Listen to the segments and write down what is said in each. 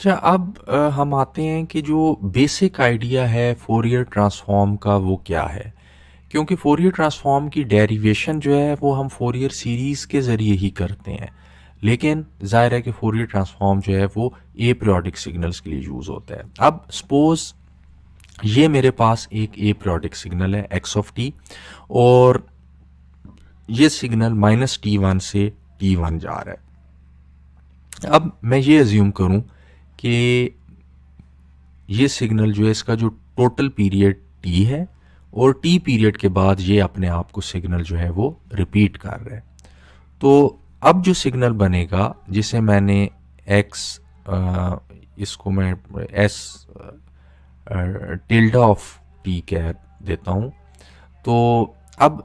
अच्छा, अब हम आते हैं कि जो बेसिक आइडिया है फोरियर ट्रांसफॉर्म का वो क्या है। क्योंकि फोरियर ट्रांसफॉर्म की डेरिवेशन जो है वो हम फोरियर सीरीज़ के ज़रिए ही करते हैं। लेकिन ज़ाहिर है कि फोरियर ट्रांसफॉर्म जो है वो ए पीरियोडिक सिग्नल्स के लिए यूज़ होता है। अब सपोज ये मेरे पास एक ए पीरियोडिक सिग्नल है एक्स ऑफ टी, और ये सिग्नल -t1 से t1 जा रहा है। अब मैं ये अज्यूम करूं कि ये सिग्नल जो है इसका जो टोटल पीरियड टी है, और टी पीरियड के बाद ये अपने आप को सिग्नल जो है वो रिपीट कर रहा है। तो अब जो सिग्नल बनेगा जिसे मैंने एक्स, इसको मैं एस टिल्डा ऑफ टी कह देता हूँ। तो अब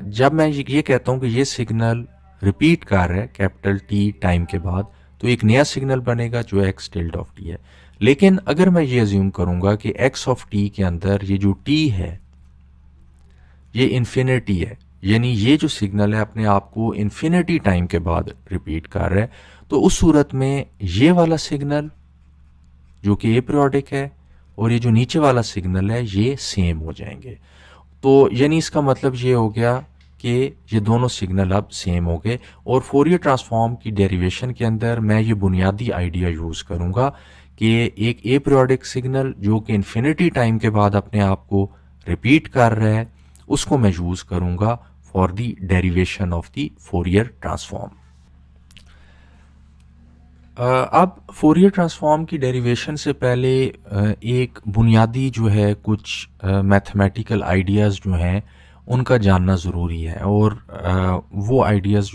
जब मैं ये कहता हूँ कि ये सिग्नल रिपीट कर रहा है कैपिटल टी टाइम के बाद, तो एक नया सिग्नल बनेगा जो एक्स टिल्ड ऑफ टी है। लेकिन अगर मैं ये अज्यूम करूंगा कि एक्स ऑफ टी के अंदर ये जो टी है ये इन्फिनिटी है, यानी ये जो सिग्नल है अपने आप को इन्फिनिटी टाइम के बाद रिपीट कर रहा है, तो उस सूरत में ये वाला सिग्नल जो कि एपरियोडिक है और ये जो नीचे वाला सिग्नल है ये सेम हो जाएंगे। तो यानी इसका मतलब ये हो गया कि ये दोनों सिग्नल अब सेम हो गए। और फोरियर ट्रांसफॉर्म की डेरिवेशन के अंदर मैं ये बुनियादी आइडिया यूज़ करूँगा कि एक ए पीरियोडिक सिग्नल जो कि इन्फिनिटी टाइम के बाद अपने आप को रिपीट कर रहा है उसको मैं यूज़ करूँगा for the derivation of the Fourier transform. अब फोरियर ट्रांसफॉर्म की डेरिवेशन से पहले एक बुनियादी जो है कुछ मैथमेटिकल आइडियाज़ जो हैं उनका जानना ज़रूरी है। और वो आइडियाज़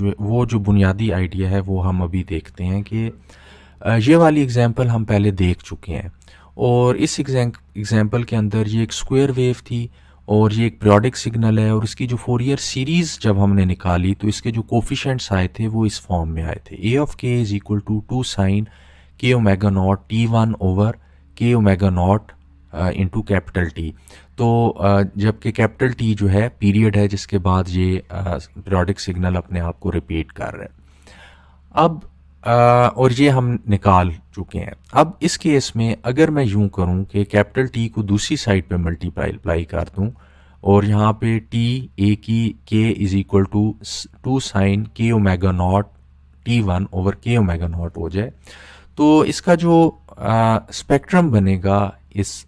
जो बुनियादी आइडिया है वो हम अभी देखते हैं कि ये वाली एग्जांपल हम पहले देख चुके हैं। और इस एग्जांपल के अंदर ये एक स्क्वायर वेव थी और ये एक पीरियोडिक सिग्नल है, और इसकी जो फोरियर सीरीज़ जब हमने निकाली तो इसके जो कोफिशेंट्स आए थे वो इस फॉर्म में आए थे। ए ऑफ के इज इक्वल टू 2 साइन के ओमेगा नॉट t1 ओवर के omega naught into capital T. तो जबकि कैपिटल टी जो है पीरियड है जिसके बाद ये पीरियोडिक सिग्नल अपने आप को रिपीट कर रहे हैं। अब और ये हम निकाल चुके हैं। अब इस केस में अगर मैं यूं करूं कि कैपिटल टी को दूसरी साइड पे मल्टीप्लाई कर दूं और यहाँ पे टी ए की के इज इक्वल टू 2 साइन के ओमेगा नॉट t1 ओवर के ओमेगा नॉट हो जाए, तो इसका जो स्पेक्ट्रम बनेगा इस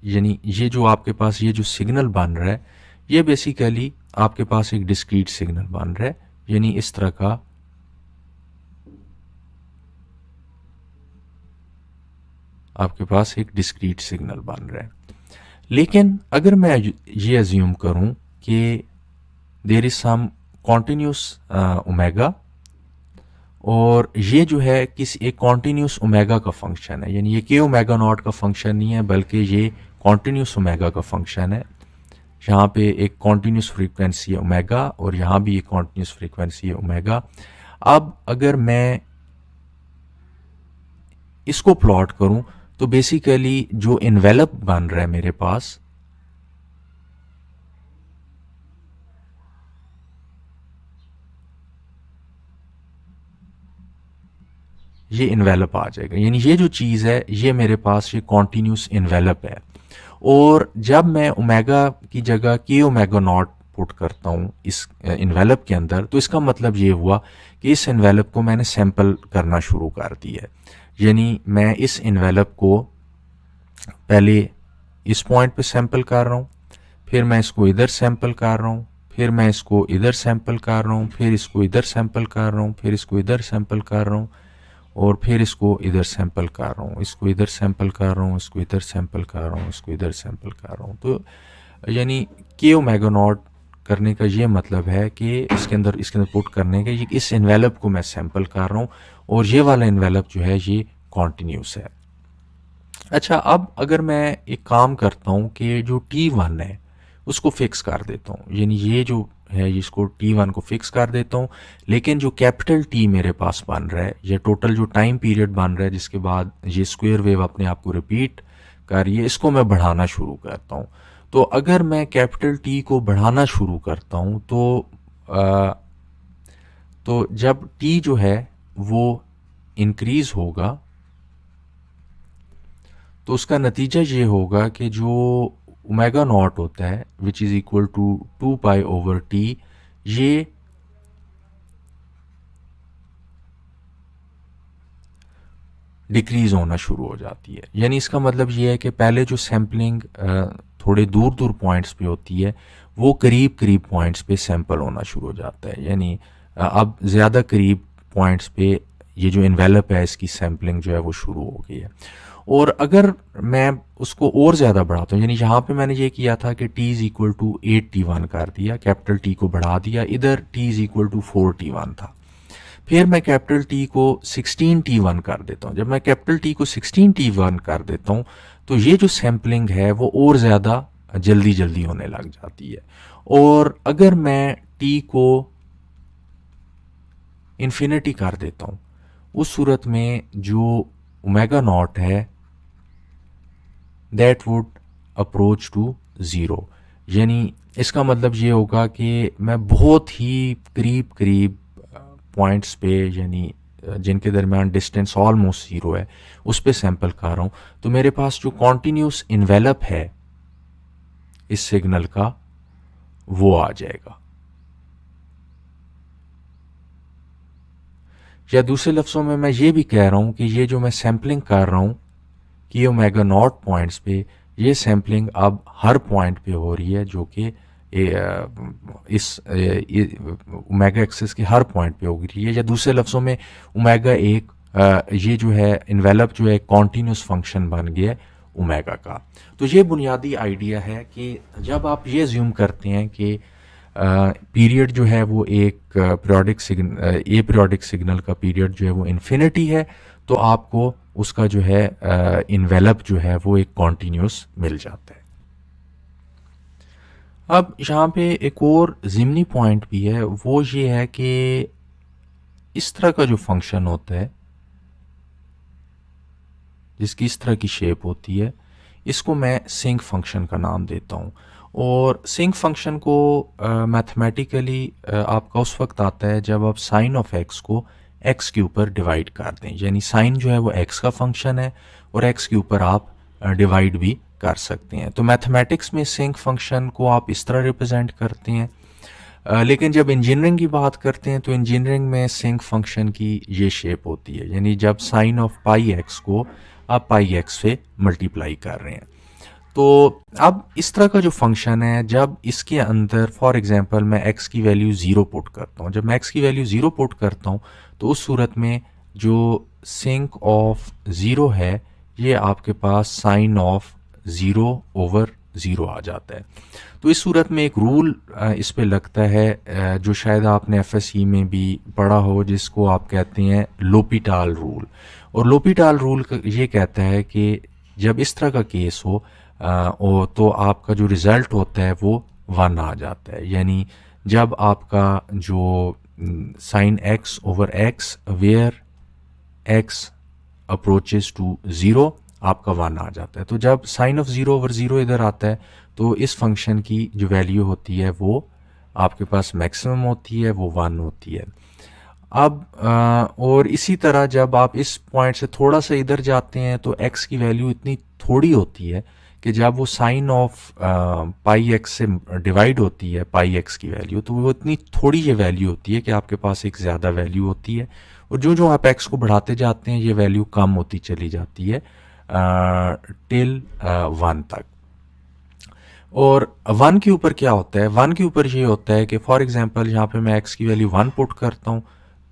यानी ये जो आपके पास ये जो सिग्नल बन रहा है ये बेसिकली आपके पास एक डिस्क्रीट सिग्नल बन रहा है, यानी इस तरह का आपके पास एक डिस्क्रीट सिग्नल बन रहा है। लेकिन अगर मैं ये अज्यूम करूं कि there is some continuous omega, और ये जो है किसी एक कॉन्टिन्यूस ओमेगा का फंक्शन है, यानी ये के ओमेगा नॉट का फंक्शन नहीं है बल्कि ये कॉन्टिन्यूस ओमेगा का फंक्शन है। यहाँ पे एक कॉन्टिन्यूस फ्रीक्वेंसी है ओमेगा और यहाँ भी एक कॉन्टिन्यूस फ्रीक्वेंसी है ओमेगा। अब अगर मैं इसको प्लॉट करूं तो बेसिकली जो इन्वेलप बन रहा है मेरे पास ये इन्वेलप आ जाएगा, यानी ये जो चीज़ है ये मेरे पास ये कॉन्टिन्यूस इन्वेलप है। और जब मैं ओमेगा की जगह के ओमेगा नॉट पुट करता हूँ इस इन्वेलप के अंदर, तो इसका मतलब ये हुआ कि इस इन्वेलप को मैंने सैंपल करना शुरू कर दिया है। यानी मैं इस इन्वेलप को पहले इस पॉइंट पे सैंपल कर रहा हूँ, फिर मैं इसको इधर सैंपल कर रहा हूँ, फिर मैं इसको इधर सैंपल कर रहा हूँ, फिर इसको इधर सैंपल कर रहा हूँ, फिर इसको इधर सैंपल कर रहा हूँ, और फिर इसको इधर सैंपल कर रहा हूँ, इसको इधर सैंपल कर रहा हूँ, इसको इधर सैंपल कर रहा हूँ, इसको इधर सैंपल कर रहा हूँ। तो यानी के ओमेगा नॉट करने का ये मतलब है कि इसके अंदर पुट करने का ये इस इन्वेलप को मैं सैंपल कर रहा हूँ और ये वाला इन्वेलप जो है ये कॉन्टिन्यूस है। अच्छा, अब अगर मैं एक काम करता हूँ कि जो t1 है उसको फिक्स कर देता हूँ, यानी ये जो है इसको t1 को फिक्स कर देता हूँ, लेकिन जो कैपिटल T मेरे पास बन रहा है, ये टोटल जो टाइम पीरियड बन रहा है जिसके बाद ये स्क्वायर वेव अपने आप को रिपीट कर रही है, इसको मैं बढ़ाना शुरू करता हूँ। तो अगर मैं कैपिटल T को बढ़ाना शुरू करता हूँ तो जब T जो है वो इंक्रीज होगा तो उसका नतीजा ये होगा कि जो ओमेगा नॉट होता है विच इज़ इक्वल टू 2 पाई/t, ये डिक्रीज होना शुरू हो जाती है। यानी इसका मतलब ये है कि पहले जो सैम्पलिंग थोड़े दूर दूर पॉइंट्स पे होती है, वो करीब करीब पॉइंट्स पे सैंपल होना शुरू हो जाता है। यानी अब ज़्यादा करीब पॉइंट्स पे ये जो इन्वेलप है इसकी सैम्पलिंग जो है वो शुरू हो गई है। और अगर मैं उसको और ज़्यादा बढ़ाता हूँ, यानी यहाँ पे मैंने ये किया था कि t is equal to 8t1 कर दिया, कैपिटल T को बढ़ा दिया, इधर t is equal to 4t1 था। फिर मैं कैपिटल T को 16t1 कर देता हूँ। जब मैं कैपिटल T को 16t1 कर देता हूँ तो ये जो सैम्पलिंग है वो और ज़्यादा जल्दी जल्दी होने लग जाती है। और अगर मैं T को इन्फिनिटी कर देता हूँ, उस सूरत में जो ओमेगा नॉट है that would approach to zero. यानी इसका मतलब ये होगा कि मैं बहुत ही करीब करीब पॉइंट्स पे, यानी जिनके दरमियान डिस्टेंस ऑलमोस्ट ज़ीरो है, उस पे सैंपल कर रहा हूँ, तो मेरे पास जो कॉन्टीन्यूस इन्वेलप है इस सिग्नल का वो आ जाएगा। या दूसरे लफ्ज़ों में मैं ये भी कह रहा हूँ कि ये जो मैं सैम्पलिंग कर रहा हूँ कि ओमेगा नॉट पॉइंट्स पे, ये सैम्पलिंग अब हर पॉइंट पे हो रही है जो कि इस ओमेगा एक्सिस के हर पॉइंट पे हो रही है। या दूसरे लफ्ज़ों में ओमेगा एक ये जो है इन्वेलप जो है कॉन्टीन्यूस फंक्शन बन गया है ओमेगा का। तो ये बुनियादी आइडिया है कि जब आप ये ज्यूम करते हैं कि पीरियड जो है वो एक पीरियोडिक सिग्नल, ए पीरियोडिक सिग्नल का पीरियड जो है वो इन्फिनिटी है, तो आपको उसका जो है इन्वेलप जो है वो एक कॉन्टीन्यूस मिल जाता है। अब यहाँ पे एक और ज़िमनी पॉइंट भी है, वो ये है कि इस तरह का जो फंक्शन होता है जिसकी इस तरह की शेप होती है, इसको मैं सिंक फंक्शन का नाम देता हूँ। और सिंक फंक्शन को मैथमेटिकली आपका उस वक्त आता है जब आप साइन ऑफ एक्स को एक्स के ऊपर डिवाइड कर दें। यानी साइन जो है वो एक्स का फंक्शन है और एक्स के ऊपर आप डिवाइड भी कर सकते हैं। तो मैथमेटिक्स में सिंक फंक्शन को आप इस तरह रिप्रेजेंट करते हैं। लेकिन जब इंजीनियरिंग की बात करते हैं तो इंजीनियरिंग में सिंक फंक्शन की ये शेप होती है। यानी जब साइन ऑफ पाई एक्स को आप पाई एक्स से मल्टीप्लाई कर रहे हैं, तो अब इस तरह का जो फंक्शन है, जब इसके अंदर फॉर एग्जांपल मैं x की वैल्यू 0 पुट करता हूँ, जब मैं x की वैल्यू 0 पुट करता हूँ तो उस सूरत में जो सिंक ऑफ 0 है ये आपके पास साइन ऑफ 0/0 आ जाता है। तो इस सूरत में एक रूल इस पे लगता है जो शायद आपने एफएससी में भी पढ़ा हो, जिसको आप कहते हैं लोपिटाल रूल। और लोपिटाल रूल ये कहता है कि जब इस तरह का केस हो तो आपका जो रिज़ल्ट होता है वो 1 आ जाता है। यानी जब आपका जो sine x/x where x approaches to 0 आपका 1 आ जाता है। तो जब साइन ऑफ 0/0 इधर आता है तो इस फंक्शन की जो वैल्यू होती है वो आपके पास मैक्सिमम होती है, वो 1 होती है। अब और इसी तरह जब आप इस पॉइंट से थोड़ा सा इधर जाते हैं तो x की वैल्यू इतनी थोड़ी होती है कि जब वो साइन ऑफ पाई एक्स से डिवाइड होती है पाई एक्स की वैल्यू, तो वो इतनी थोड़ी ये वैल्यू होती है कि आपके पास एक ज़्यादा वैल्यू होती है। और जो जो आप एक्स को बढ़ाते जाते हैं ये वैल्यू कम होती चली जाती है टिल 1 तक। और 1 के ऊपर क्या होता है, 1 के ऊपर ये होता है कि फॉर एग्जांपल यहाँ पे मैं x की वैल्यू 1 पुट करता हूँ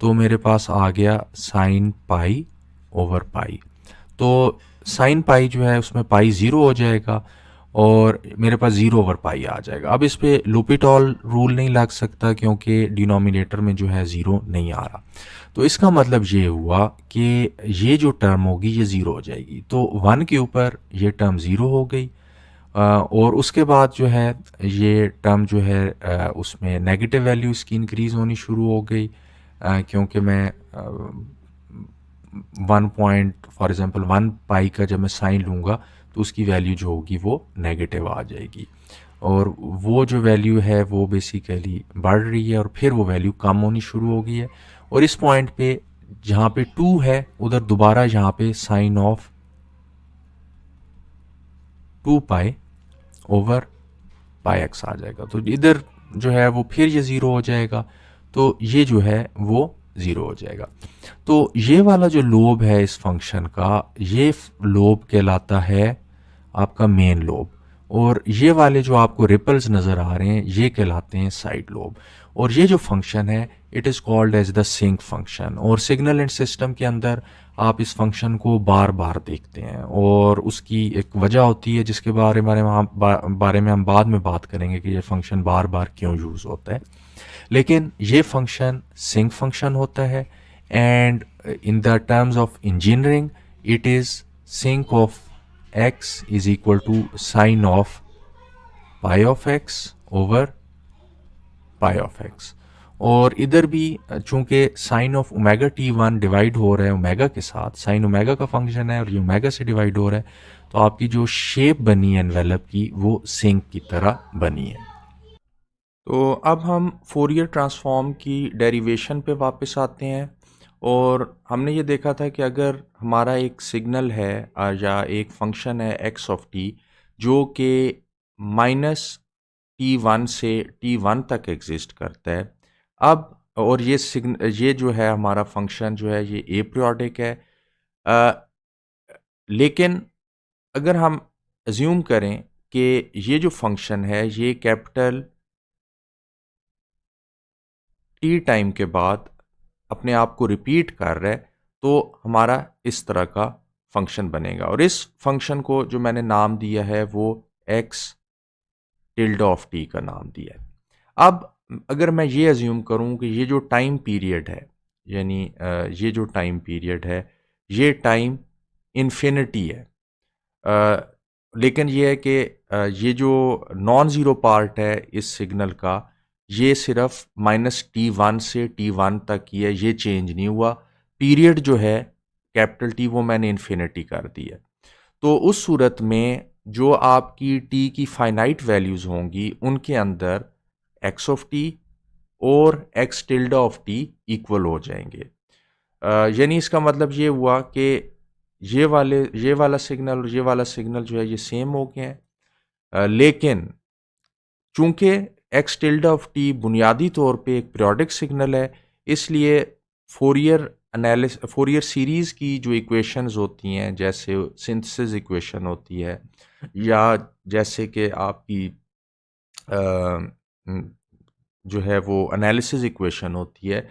तो मेरे पास आ गया साइन पाई/पाई। तो साइन पाई जो है उसमें पाई 0 हो जाएगा और मेरे पास 0/पाई आ जाएगा। अब इस पे लोपिटॉल रूल नहीं लग सकता क्योंकि डिनोमिनेटर में जो है 0 नहीं आ रहा। तो इसका मतलब ये हुआ कि ये जो टर्म होगी ये 0 हो जाएगी। तो 1 के ऊपर ये टर्म 0 हो गई और उसके बाद जो है ये टर्म जो है उसमें नेगेटिव वैल्यू इसकी इंक्रीज़ होनी शुरू हो गई क्योंकि मैं 1 पॉइंट फॉर एग्जांपल 1 पाई का जब मैं साइन लूँगा तो उसकी वैल्यू जो होगी वो नेगेटिव आ जाएगी और वो जो वैल्यू है वो बेसिकली बढ़ रही है और फिर वो वैल्यू कम होनी शुरू हो गई है। और इस पॉइंट पे जहाँ पे 2 है उधर दोबारा यहाँ पे sine of 2 pi over pi x आ जाएगा। तो इधर जो है वो फिर ये ज़ीरो हो जाएगा, तो ये जो है वो ज़ीरो हो जाएगा। तो ये वाला जो लोब है इस फंक्शन का, ये लोब कहलाता है आपका मेन लोब, और ये वाले जो आपको रिपल्स नज़र आ रहे हैं ये कहलाते हैं साइड लोब। और ये जो फंक्शन है it is called as the sinc function, और सिग्नल एंड सिस्टम के अंदर आप इस फंक्शन को बार बार देखते हैं, और उसकी एक वजह होती है जिसके बारे में हम बाद में बात करेंगे कि ये फंक्शन बार बार क्यों यूज़ होता है। लेकिन ये फंक्शन सिंक फंक्शन होता है, and in the terms of engineering it is sinc of x is equal to sine of pi of x over pi of x। और इधर भी चूंकि sign of omega t1 divide हो रहा है omega के साथ, साइन ओमेगा का फंक्शन है और ये ओमेगा से डिवाइड हो रहा है, तो आपकी जो शेप बनी है एनवेलप की वो सिंक की तरह बनी है। तो अब हम फोरियर ट्रांसफॉर्म की डेरिवेशन पे वापस आते हैं, और हमने ये देखा था कि अगर हमारा एक सिग्नल है या एक फंक्शन है एक्स ऑफ टी जो कि -t1 से t1 तक एग्जिस्ट करता है, अब और ये जो है हमारा फंक्शन जो है ये एपीरियोडिक है, अ, लेकिन अगर हम अज्यूम करें कि ये जो फंक्शन है ये कैपिटल टी टाइम के बाद अपने आप को रिपीट कर रहा है, तो हमारा इस तरह का फंक्शन बनेगा। और इस फंक्शन को जो मैंने नाम दिया है वो एक्स टिल्ड ऑफ टी का नाम दिया है। अब अगर मैं ये अज्यूम करूं कि ये जो टाइम पीरियड है, यानी ये जो टाइम पीरियड है ये टाइम इन्फिनिटी है, लेकिन ये है कि ये जो नॉन ज़ीरो पार्ट है इस सिग्नल का ये सिर्फ -t1 से t1 तक ही है, ये चेंज नहीं हुआ। पीरियड जो है कैपिटल टी वो मैंने इन्फिनिटी कर दी है। तो उस सूरत में जो आपकी t की फाइनाइट वैल्यूज़ होंगी उनके अंदर x ऑफ t और x tilde of t equal हो जाएंगे। यानी इसका मतलब ये हुआ कि ये वाला सिग्नल और ये वाला सिग्नल जो है ये सेम हो गए हैं, लेकिन चूंकि एक्स टिल्डा ऑफ टी बुनियादी तौर पे एक पीरियोडिक सिग्नल है, इसलिए फोरियर सीरीज़ की जो इक्वेशंस होती हैं जैसे सिंथेसिस इक्वेशन होती है या जैसे कि आपकी जो है वो एनालिसिस इक्वेशन होती है,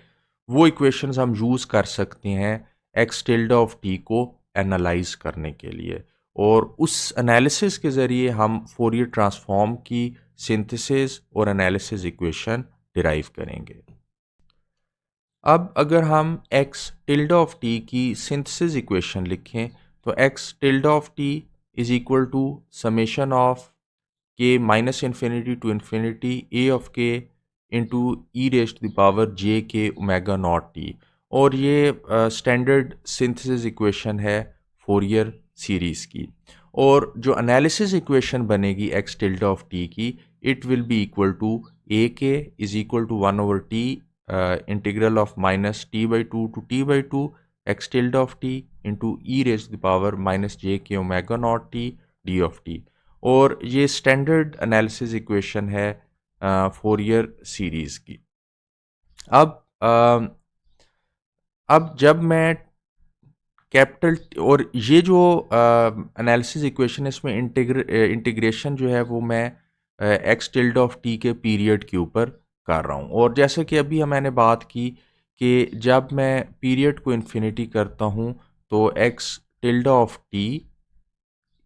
वो इक्वेशंस हम यूज़ कर सकते हैं एक्स टिल्डा ऑफ टी को एनालाइज करने के लिए, और उस एनालिसिस के ज़रिए हम फोरियर ट्रांसफॉर्म की सिंथेसिस और एनालिसिस इक्वेशन डिराइव करेंगे। अब अगर हम एक्स टिल्डा ऑफ टी की सिंथेसिस इक्वेशन लिखें तो x tilde of t is equal to summation of k minus infinity to infinity a of k into e raise to the power j k omega naught t, और ये standard synthesis equation है Fourier series की। और जो analysis equation बनेगी x tilde of t की, it will be equal to a k is equal to 1/t integral of -t/2 to t/2 x tilde of t into e raise to the power -j k omega naught t d of t. और ये standard analysis equation है Fourier series की। अब जब मैं capital और ये जो एनालिसिस इक्वेशन है इसमें इंटीग्रेशन जो है वो मैं एक्स टिल्डा ऑफ टी के पीरियड के ऊपर कर रहा हूँ। और जैसे कि अभी मैंने बात की कि जब मैं पीरियड को इन्फिनिटी करता हूँ तो x tilde of t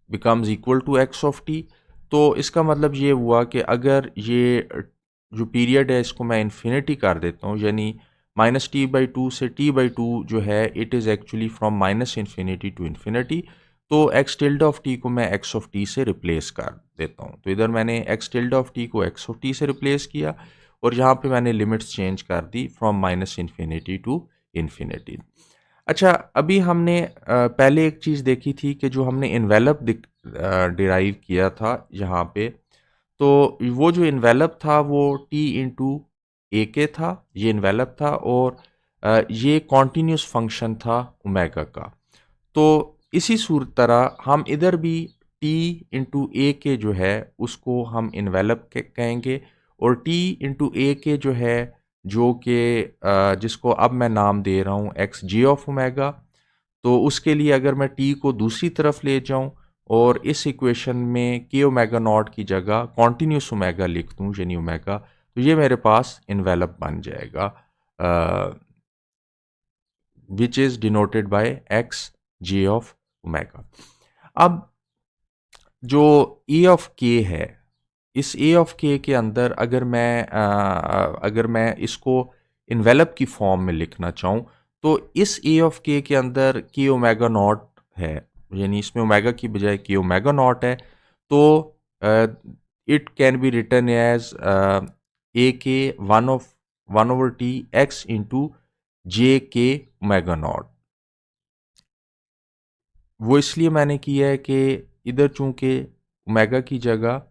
becomes equal to x of t. तो इसका मतलब ये हुआ कि अगर ये जो पीरियड है इसको मैं इन्फिनिटी कर देता हूँ, यानी -t/2 से t/2 जो है it is actually from -infinity to infinity, तो एक्स टिल्डा ऑफ टी को मैं एक्स ऑफ टी से रिप्लेस कर देता हूँ। तो इधर मैंने एक्स टिल्डा ऑफ टी को एक्स ऑफ टी से रिप्लेस किया और यहाँ पे मैंने लिमिट्स चेंज कर दी फ्रॉम -इन्फिनिटी टू इन्फिनिटी। अच्छा, अभी हमने पहले एक चीज़ देखी थी कि जो हमने इन्वेलप डिराइव किया था यहाँ पे, तो वो जो इन्वेलप था वो t इंटू ए के था, ये इन्वेलप था, और ये कॉन्टीन्यूस फंक्शन था ओमेगा का। तो इसी सूरत तरह हम इधर भी टी इंटू ए के जो है उसको हम इन्वेलप कहेंगे, और टी इंटू ए के जो है जो कि जिसको अब मैं नाम दे रहा हूँ एक्स जे ऑफ ओमेगा, तो उसके लिए अगर मैं टी को दूसरी तरफ ले जाऊं और इस इक्वेशन में के ओमेगा नॉट की जगह कॉन्टिन्यूस ओमेगा लिख दूं यानी ओमेगा, तो ये मेरे पास इन्वेलप बन जाएगा which is denoted by x j of omega. अब जो ए ऑफ के है, इस ए ऑफ के अंदर अगर मैं इसको इन्वेलप की फॉर्म में लिखना चाहूँ, तो इस ए ऑफ के अंदर के ओमेगा नॉट है, यानी इसमें ओमेगा की बजाय के ओमेगा नॉट है, तो it can be written as a k one over t x into j k omega not. वो इसलिए मैंने किया है कि इधर चूंकि ओमेगा की जगह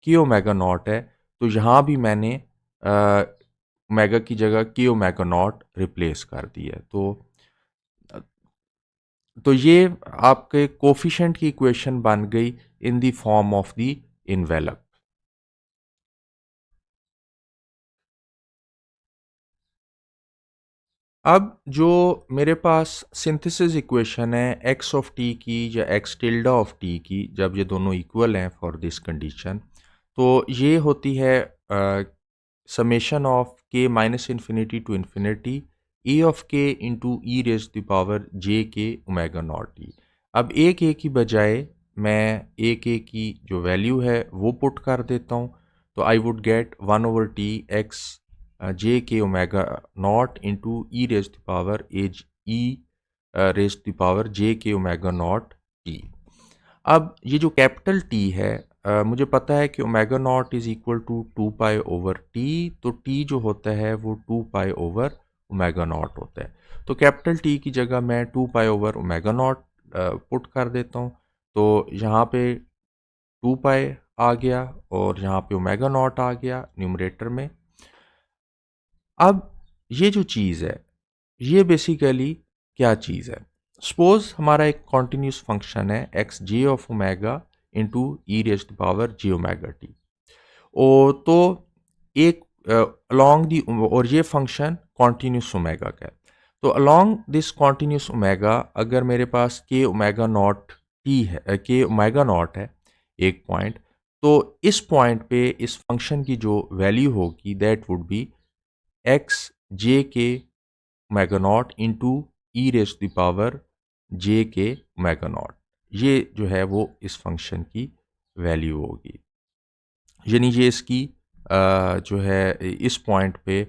के ओमेगा नॉट है, तो यहाँ भी मैंने ओमेगा की जगह के ओमेगा नॉट रिप्लेस कर दिया है। तो ये आपके कोफिशिएंट की इक्वेशन बन गई in the form of the envelope. अब जो मेरे पास सिंथेसिस इक्वेशन है एक्स ऑफ टी की या एक्स टिल्डा ऑफ टी की, जब ये दोनों इक्वल हैं फॉर दिस कंडीशन, तो ये होती है summation of k minus infinity to infinity a of k into e raise the power j k omega naught T. अब ए के की बजाय मैं ए के की जो वैल्यू है वो पुट कर देता हूँ, तो I would get one over t x j k omega naught into e raise the power as e raise the power j k omega naught T. अब ये जो कैपिटल टी है, मुझे पता है कि omega nought is equal to 2 pi over t, तो t जो होता है वो 2 पाई ओवर ओमेगा नॉट होता है। तो कैपिटल टी की जगह मैं 2 pi over omega naught put कर देता हूँ, तो यहाँ पे 2 पाई आ गया और यहाँ पे ओमेगा नॉट आ गया न्यूमरेटर में। अब ये जो चीज़ है ये बेसिकली क्या चीज़ है, सपोज हमारा एक कॉन्टिन्यूस फंक्शन है x j of omega into e raise the power j omega t, और तो एक अलोंग दी, और ये फंक्शन कॉन्टिन्यूस ओमेगा का है, तो अलोंग दिस कॉन्टिन्यूस ओमेगा अगर मेरे पास के ओमेगा नॉट टी है, के ओमेगा नॉट है एक पॉइंट, तो इस पॉइंट पे इस फंक्शन की जो वैल्यू होगी that would be x j k omega naught into e raise the power j k omega not, ये जो है वो इस फंक्शन की वैल्यू होगी, यानी ये इसकी जो है इस पॉइंट पे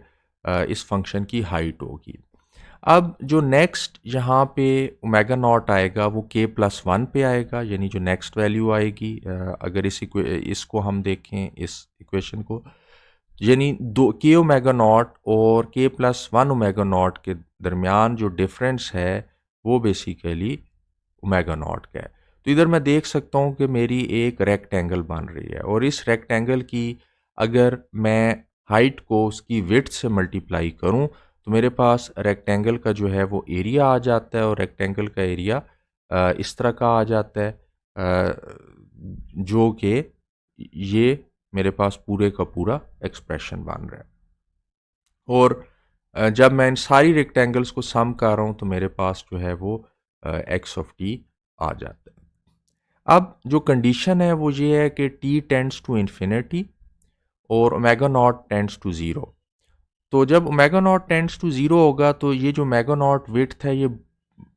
इस फंक्शन की हाइट होगी। अब जो नेक्स्ट यहाँ पे ओमेगा नॉट आएगा वो के प्लस वन पे आएगा, यानी जो नेक्स्ट वैल्यू आएगी अगर इसको हम देखें इस इक्वेशन को, यानी दो के ओमेगा नॉट और के प्लस वन ओमेगा नॉट के दरमियान जो डिफरेंस है वो बेसिकली ओमेगा नॉट का है। तो इधर मैं देख सकता हूँ कि मेरी एक रेक्टेंगल बन रही है, और इस रेक्टेंगल की अगर मैं हाइट को उसकी विड्थ से मल्टीप्लाई करूँ तो मेरे पास रेक्टेंगल का जो है वो एरिया आ जाता है, और रेक्टेंगल का एरिया इस तरह का आ जाता है जो कि ये मेरे पास पूरे का पूरा एक्सप्रेशन बन रहा है। और जब मैं इन सारी रेक्टेंगल्स को सम कर रहा हूँ तो मेरे पास जो है वो एक्स ऑफ टी आ जाता है। अब जो कंडीशन है वो ये है कि टी टेंड्स टू इन्फिनिटी और omega nought tends to zero. तो जब omega nought tends to zero होगा तो ये जो ओमेगा नॉट विड्थ है ये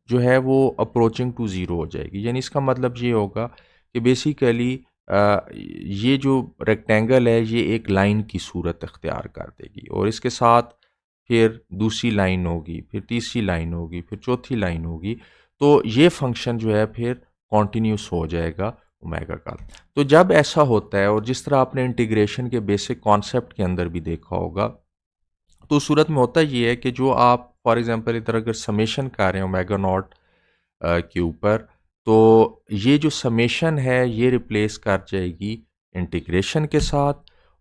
जो है वो अप्रोचिंग टू ज़ीरो हो जाएगी, यानी इसका मतलब ये होगा कि बेसिकली ये जो रेक्टेंगल है ये एक लाइन की सूरत इख्तियार कर देगी, और इसके साथ फिर दूसरी लाइन होगी, फिर तीसरी लाइन होगी, फिर चौथी लाइन होगी, तो ये फंक्शन जो है फिर कॉन्टीन्यूस हो जाएगा ओमेगा का। तो जब ऐसा होता है, और जिस तरह आपने इंटीग्रेशन के बेसिक कॉन्सेप्ट के अंदर भी देखा होगा, तो सूरत में होता ये है कि जो आप फॉर एग्जांपल इधर अगर समेशन कर रहे हैं ओमेगा नॉट के ऊपर, तो ये जो समेशन है ये रिप्लेस कर जाएगी इंटीग्रेशन के साथ,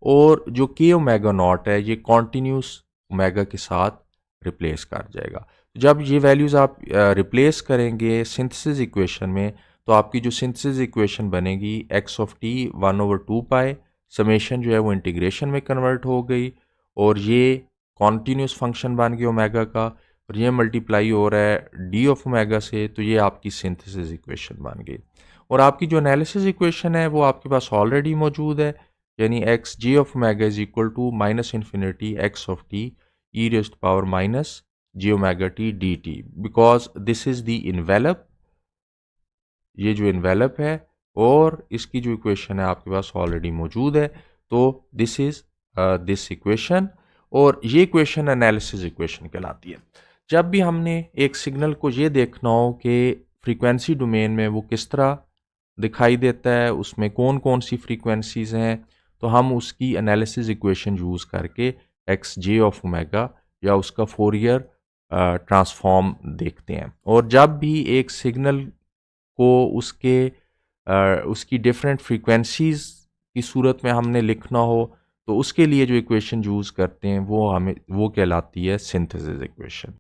और जो के ओमेगा नॉट है ये कॉन्टीन्यूस ओमेगा के साथ रिप्लेस कर जाएगा। जब ये वैल्यूज़ आप रिप्लेस करेंगे सिंथेसिस इक्वेशन में, तो आपकी जो सिंथेसिस इक्वेशन बनेगी x of T 1/2 pi, summation जो है वो इंटीग्रेशन में कन्वर्ट हो गई और ये कॉन्टीन्यूस फंक्शन बन गया ओमेगा का, और ये मल्टीप्लाई हो रहा है डी ऑफ ओमेगा से, तो ये आपकी सिंथेसिस इक्वेशन बन गई। और आपकी जो एनालिसिस इक्वेशन है वो आपके पास ऑलरेडी मौजूद है, यानी x g of omega is equal to minus infinity x of t e raised power minus g omega t d t, because this is the envelope, ये जो इन्वेलप है और इसकी जो इक्वेशन है आपके पास ऑलरेडी मौजूद है। तो दिस इज दिस इक्वेशन, और ये इक्वेशन एनालिसिस इक्वेशन कहलाती है। जब भी हमने एक सिग्नल को ये देखना हो कि फ्रीक्वेंसी डोमेन में वो किस तरह दिखाई देता है, उसमें कौन कौन सी फ्रीक्वेंसीज हैं, तो हम उसकी एनालिसिस इक्वेशन यूज़ करके एक्स जे ऑफ ओमेगा या उसका फोरियर ट्रांसफॉर्म देखते हैं। और जब भी एक सिग्नल को उसकी डिफरेंट फ्रीक्वेंसीज की सूरत में हमने लिखना हो, तो उसके लिए जो इक्वेशन यूज़ करते हैं वो कहलाती है सिंथेसिस इक्वेशन।